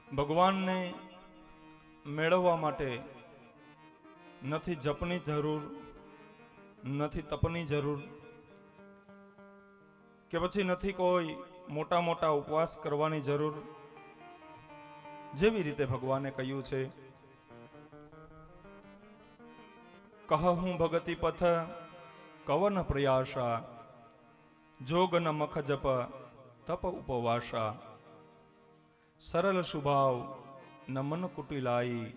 ભગવાનને મેળવવા માટે નથી જપની જરૂર, નથી તપની જરૂર, કે પછી નથી કોઈ મોટા મોટા ઉપવાસ કરવાની જરૂર. જેવી રીતે ભગવાને કહ્યું છે, કહું ભગતિ પથ કવન પ્રયાસા, જોગ ન મખ જપ તપ ઉપવાસા, સરળ સ્વભાવ ન મન કુટિલાઈ,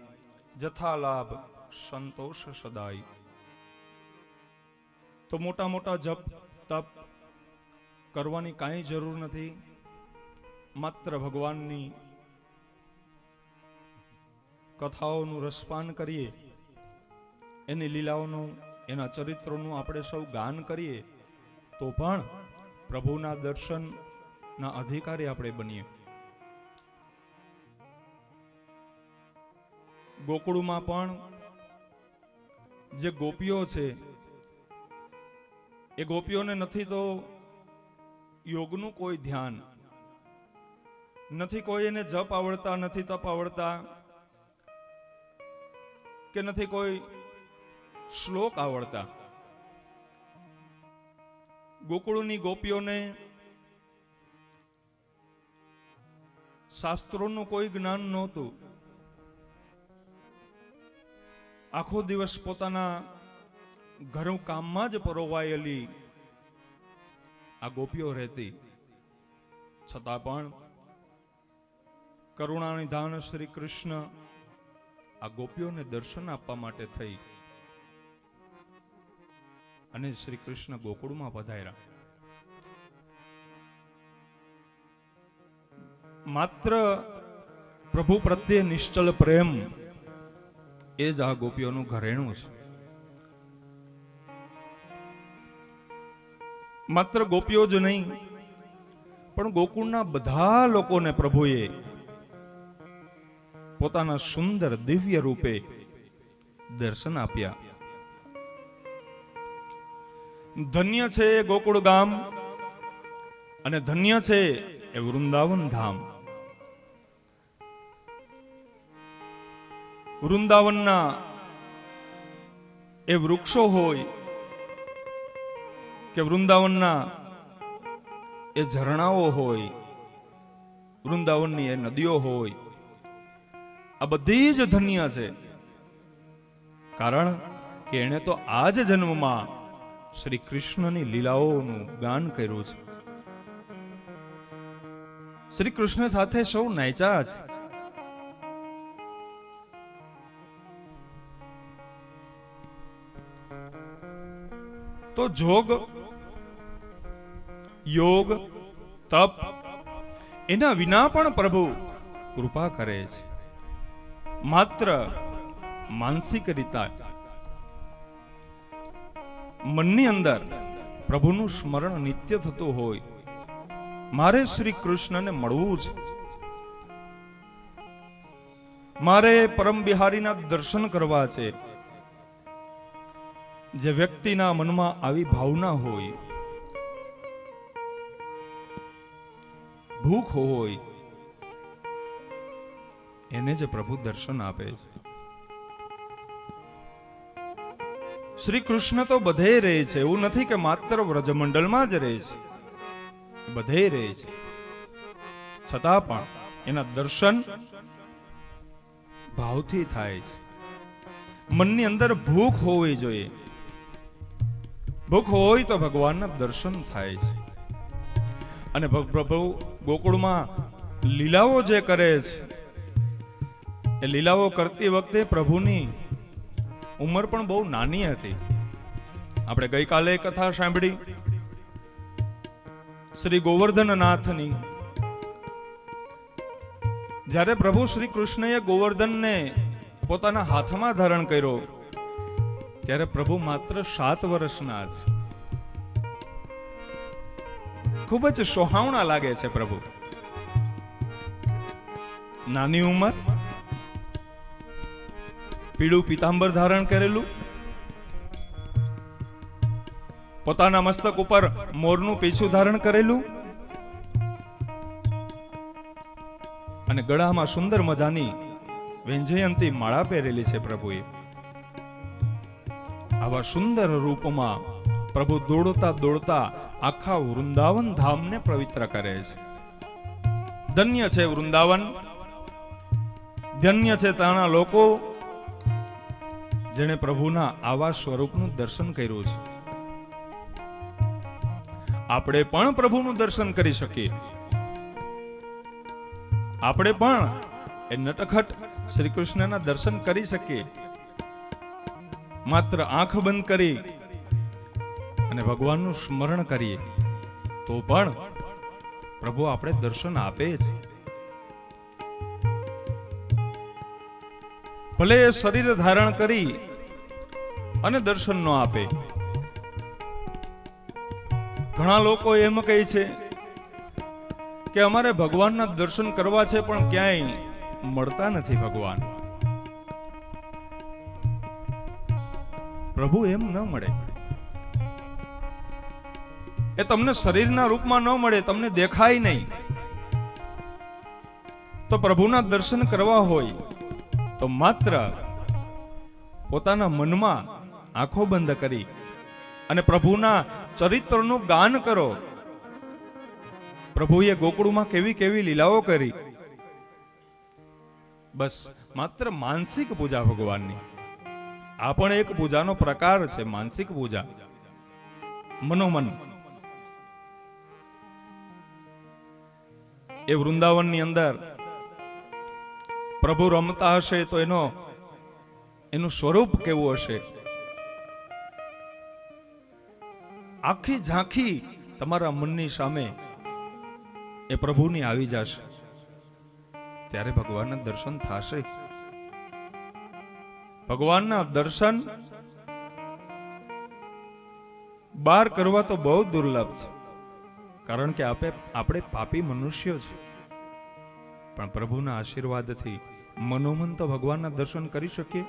જથા લાભ સંતોષ સદાઈ. તો મોટા મોટા જપ તપ કરવાની કાંઈ જરૂર નથી. માત્ર ભગવાનની કથાઓનું રસપાન કરીએ, એની લીલાઓનું, એના ચરિત્રોનું આપણે સૌ ગાન કરીએ તો પણ પ્રભુના દર્શનના અધિકારી આપણે બનીએ. ગોકુળમાં પણ જે ગોપીઓ છે એ ગોપીઓને નથી તો યોગનું કોઈ ધ્યાન નથી, કોઈ એને જપ આવડતા નથી, તપ આવડતા, કે નથી કોઈ શ્લોક આવડતા. ગોકુળની ગોપીઓને શાસ્ત્રોનું કોઈ જ્ઞાન નહોતું. આખો દિવસ પોતાના ઘરું કામમાં જ પરોવાયેલી આ ગોપીઓ રહેતી. છતાં પણ કરુણા નિધાન શ્રી કૃષ્ણ આ ગોપીઓને દર્શન આપવા માટે થઈ અને શ્રી કૃષ્ણ ગોકુળમાં પધાર્યા. માત્ર પ્રભુ પ્રત્યે નિશ્ચલ પ્રેમ એ જ આ ગોપીઓનું ઘરેણું છે. માત્ર ગોપીઓ જ નહીં, પણ ગોકુળના બધા લોકોને પ્રભુએ પોતાના સુંદર દિવ્ય રૂપે દર્શન આપ્યા. ધન્ય છે એ ગોકુળ ગામ અને ધન્ય છે એ વૃંદાવન ધામ. વૃંદાવનના એ વૃક્ષો હોય કે વૃંદાવનના એ ઝરણાઓ હોય, વૃંદાવનની એ નદીઓ હોય, આ બધી જ ધન્ય છે. કારણ કે એણે તો આ જ જન્મમાં શ્રી કૃષ્ણની લીલાઓનું ગાન કર્યું છે. શ્રી કૃષ્ણ સાથે સૌ નાચ્યા છે. તો જોગ, યોગ, તપ એના વિના પણ પ્રભુ કૃપા કરે છે. માત્ર માનસિક રીતે મનની અંદર પ્રભુનું સ્મરણ નિત્ય થતું હોય, મારે શ્રી કૃષ્ણને મળવું છે, મારે પરમ બિહારીના દર્શન કરવા છે. જે વ્યક્તિના મનમાં આવી ભાવના હોય, ભૂખ હોય, એને જ પ્રભુ દર્શન આપે છે. શ્રી કૃષ્ણ તો બધે રહે છે. એવું નથી કે માત્ર વ્રજમંડળમાં જ રહે છે, બધે રહે છે. છતાં પણ એના દર્શન ભાવથી થાય છે. મનની અંદર ભૂખ હોવી જોઈએ. ભૂખ હોય તો ભગવાનના દર્શન થાય છે. અને પ્રભુ ગોકુળમાં લીલાઓ જે કરે છે, એ લીલાઓ કરતી વખતે પ્રભુની ઉંમર પણ બહુ નાની હતી. આપણે ગઈકાલે કથા સાંભળી શ્રી ગોવર્ધનનાથની. જ્યારે પ્રભુ શ્રી કૃષ્ણએ ગોવર્ધનને પોતાના હાથમાં ધારણ કર્યો ત્યારે પ્રભુ માત્ર 7 વર્ષના છે. ખૂબ જ સોહાવણા લાગે છે પ્રભુ. નાની ઉંમર, પીળું પીતાંબર ધારણ કરેલું, પોતાના મસ્તક ઉપર મોરનું પીછું ધારણ કરેલું, અને ગળામાં સુંદર મજાની વૈજયંતી માળા પહેરેલી છે પ્રભુએ. આવા સુંદર રૂપમાં પ્રભુ દોડતા દોડતા આખા વૃંદાવન ધામને પવિત્ર કરે છે. ધન્ય છે વૃંદાવન, ધન્ય છે ત્યાંના લોકો જેણે પ્રભુના આવા સ્વરૂપનું દર્શન કર્યું છે. આપણે પણ પ્રભુનું દર્શન કરી શકીએ. આપણે પણ એ નટખટ શ્રી કૃષ્ણના દર્શન કરી શકીએ. માત્ર આંખ બંધ કરી અને ભગવાનનું સ્મરણ કરીએ તો પણ પ્રભુ આપણે દર્શન આપે છે. ભલે એ શરીર ધારણ કરી અને દર્શન ન આપે. ઘણા લોકો એમ કહે છે કે અમારે ભગવાનના દર્શન કરવા છે પણ ક્યાંય મળતા નથી ભગવાન. પ્રભુ એમ ન મળે. એ તમને શરીરના રૂપમાં ન મળે, તમને દેખાય નહીં. તો પ્રભુના દર્શન કરવા હોય તો માત્ર પોતાના મનમાં આંખો બંધ કરી અને પ્રભુના ચરિત્રનું ગાન કરો. પ્રભુએ ગોકુળમાં કેવી કેવી લીલાઓ કરી. બસ માત્ર માનસિક પૂજા ભગવાનની. આ પણ એક પૂજાનો પ્રકાર છે, માનસિક પૂજા, મનોમન. એ વૃંદાવનની અંદર પ્રભુ રમતા હશે તો એનું સ્વરૂપ કેવું હશે? આખી ઝાંખી તમારા મનની સામે એ પ્રભુની આવી જશે. ત્યારે ભગવાનના દર્શન થશે. ભગવાનના દર્શન બહાર કરવા તો બહુ દુર્લભ છે, કારણ કે આપણે પાપી મનુષ્યો છે. પણ પ્રભુના આશીર્વાદથી મનોમન તો ભગવાનના દર્શન કરી શકીએ.